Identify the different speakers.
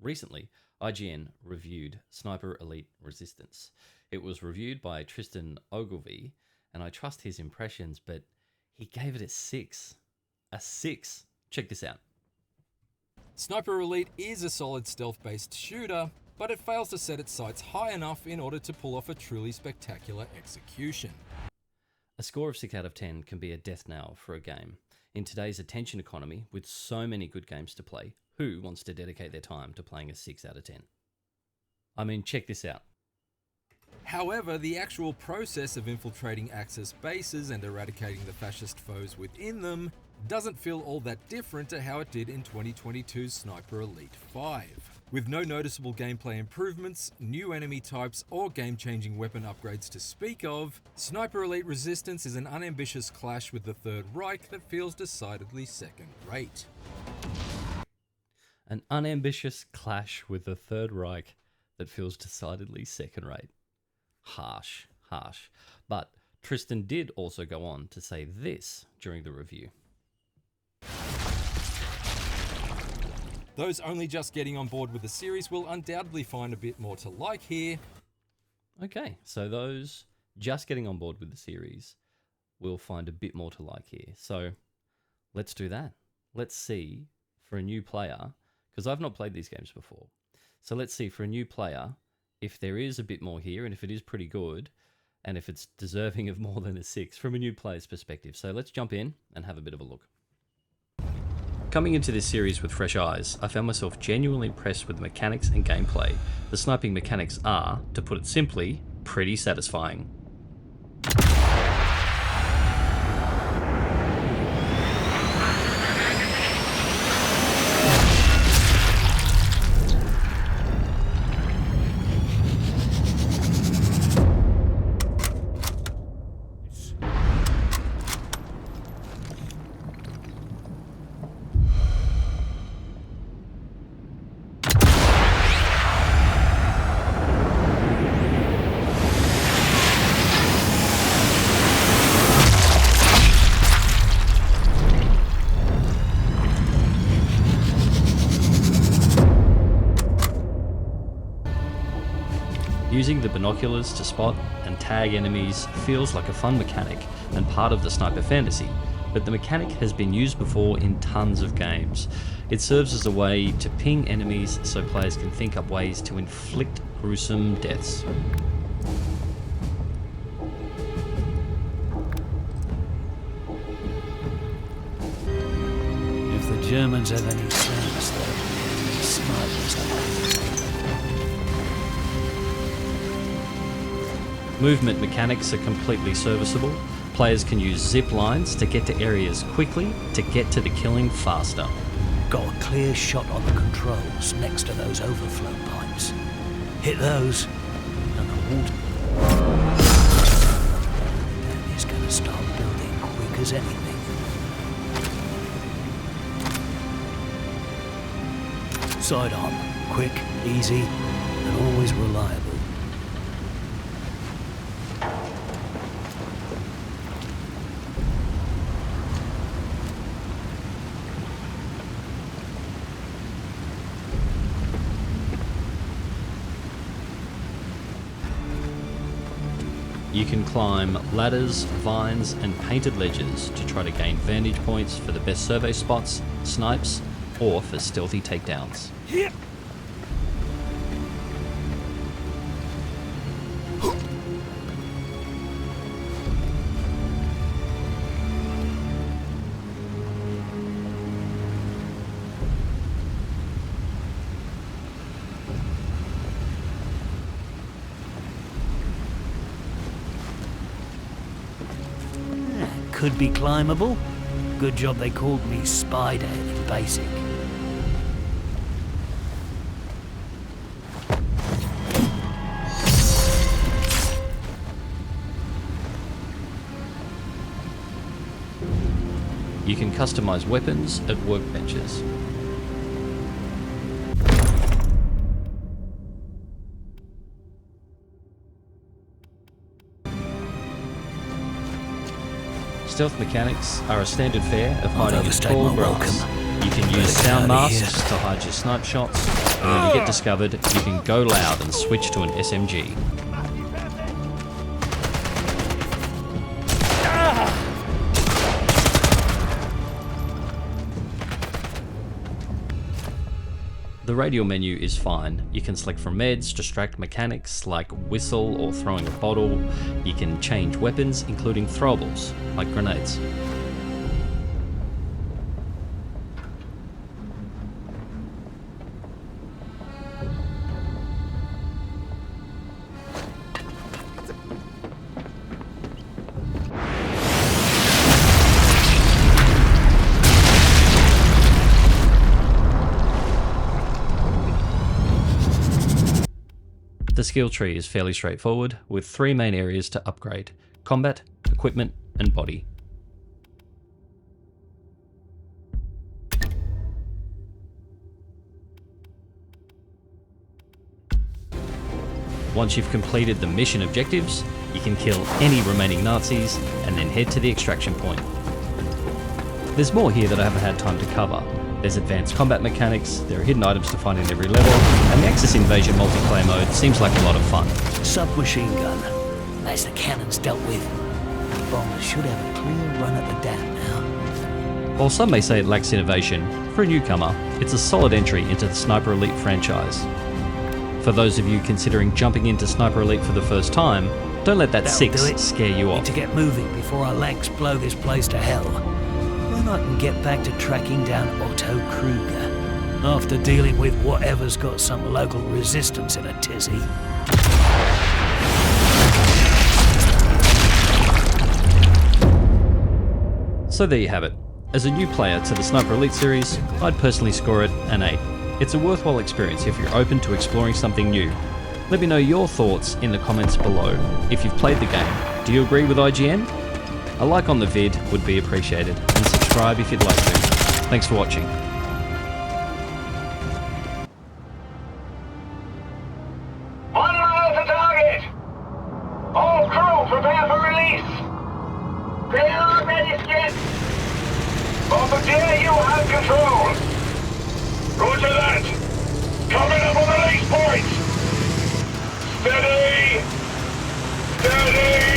Speaker 1: Recently, IGN reviewed Sniper Elite Resistance. It was reviewed by Tristan Ogilvie, and I trust his impressions, but he gave it a 6. A 6. Check this out.
Speaker 2: Sniper Elite is a solid stealth-based shooter, but it fails to set its sights high enough in order to pull off a truly spectacular execution.
Speaker 1: A score of 6 out of 10 can be a death knell for a game. In today's attention economy, with so many good games to play, who wants to dedicate their time to playing a 6 out of 10? I mean, check this out.
Speaker 2: However, the actual process of infiltrating Axis bases and eradicating the fascist foes within them doesn't feel all that different to how it did in 2022's Sniper Elite 5. With no noticeable gameplay improvements, new enemy types, or game-changing weapon upgrades to speak of, Sniper Elite Resistance is an unambitious clash with the Third Reich that feels decidedly second-rate.
Speaker 1: An unambitious clash with the Third Reich that feels decidedly second-rate. Harsh, harsh. But Tristan did also go on to say this during the review.
Speaker 2: Those only just getting on board with the series will undoubtedly find a bit more to like here.
Speaker 1: Okay, so those just getting on board with the series will find a bit more to like here. So let's do that. Let's see for a new player, because I've not played these games before. So let's see for a new player if there is a bit more here and if it is pretty good and if it's deserving of more than a 6 from a new player's perspective. So let's jump in and have a bit of a look. Coming into this series with fresh eyes, I found myself genuinely impressed with the mechanics and gameplay. The sniping mechanics are, to put it simply, pretty satisfying. Using the binoculars to spot and tag enemies feels like a fun mechanic and part of the sniper fantasy, but the mechanic has been used before in tons of games. It serves as a way to ping enemies so players can think up ways to inflict gruesome deaths.
Speaker 3: If the Germans have any sense, though, snipers.
Speaker 1: Movement mechanics are completely serviceable. Players can use zip lines to get to areas quickly to get to the killing faster.
Speaker 3: Got a clear shot on the controls next to those overflow pipes. Hit those, and the water is going to start building quick as anything. Side on, quick, easy, and always reliable.
Speaker 1: You can climb ladders, vines, and painted ledges to try to gain vantage points for the best survey spots, snipes, or for stealthy takedowns.
Speaker 3: Could be climbable. Good job they called me Spider in basic.
Speaker 1: You can customize weapons at workbenches. Stealth mechanics are a standard fare of hiding in tall grass. You can use sound masks to hide your snipe shots, and when you get discovered, you can go loud and switch to an SMG. The radial menu is fine. You can select from meds, distract mechanics like whistle or throwing a bottle. You can change weapons, including throwables, like grenades. The skill tree is fairly straightforward, with 3 main areas to upgrade: combat, equipment, and body. Once you've completed the mission objectives, you can kill any remaining Nazis and then head to the extraction point. There's more here that I haven't had time to cover. There's advanced combat mechanics, there are hidden items to find in every level, and the Axis Invasion multiplayer mode seems like a lot of fun.
Speaker 3: Submachine gun. That's the cannons dealt with. The bombers should have a clear run at the dam now.
Speaker 1: While some may say it lacks innovation, for a newcomer, it's a solid entry into the Sniper Elite franchise. For those of you considering jumping into Sniper Elite for the first time, don't let that 6 scare you off.
Speaker 3: Need to get moving before our legs blow this place to hell. Then I can get back to tracking down Otto Kruger, after dealing with whatever's got some local resistance in a tizzy.
Speaker 1: So there you have it. As a new player to the Sniper Elite series, I'd personally score it an 8. It's a worthwhile experience if you're open to exploring something new. Let me know your thoughts in the comments below. If you've played the game, do you agree with IGN? A like on the vid would be appreciated, and subscribe if you'd like to. Thanks for watching.
Speaker 4: On mile to target! All crew prepare for release! Clear ready, skid! Bombardier, you have control! Roger that! Coming up on the release point! Steady! Steady!